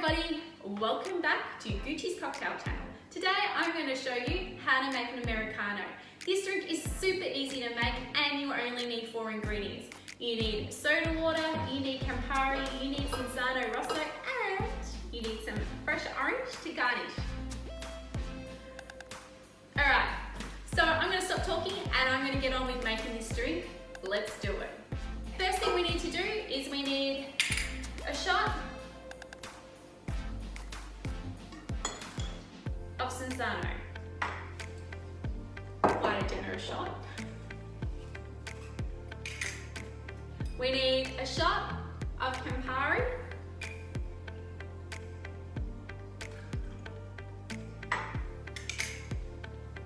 everybody, welcome back to Goochie's Cocktail Channel. Today I'm going to show you how to make an Americano. This drink is super easy to make and you only need 4 ingredients. You need soda water, you need Campari, you need Cinzano Rosso, and you need some fresh orange to garnish. Alright, so I'm going to stop talking and I'm going to get on with making this drink. Let's do it. First thing we need to do is we need a shot of Cinzano. Quite a generous shot. We need a shot of Campari.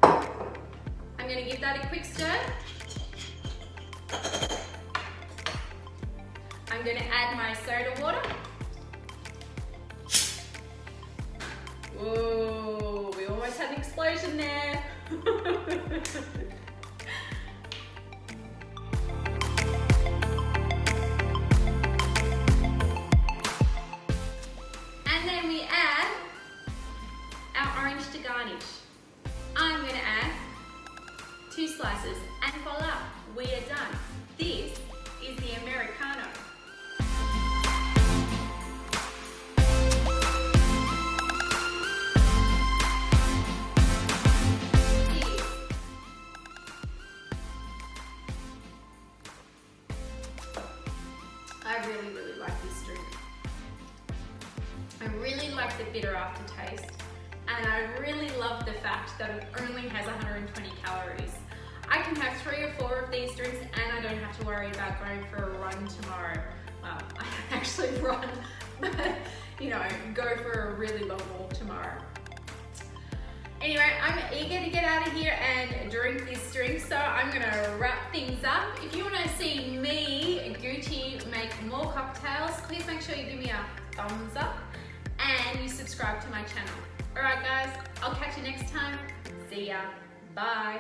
I'm going to give that a quick stir. I'm going to add my soda water. Whoa, we almost had an explosion there. And then we add our orange to garnish. I'm going to add 2 slices and voila, we are done. This is the Americano. I really like this drink. I really like the bitter aftertaste, and I really love the fact that it only has 120 calories. I can have 3 or 4 of these drinks and I don't have to worry about going for a run tomorrow. Well, I actually run, but go for a really long walk tomorrow. Anyway, I'm eager to get out of here and drink this drink, so I'm gonna wrap things up. If you wanna see me, Goochie, make more cocktails, please make sure you give me a thumbs up and you subscribe to my channel. Alright guys, I'll catch you next time. See ya. Bye.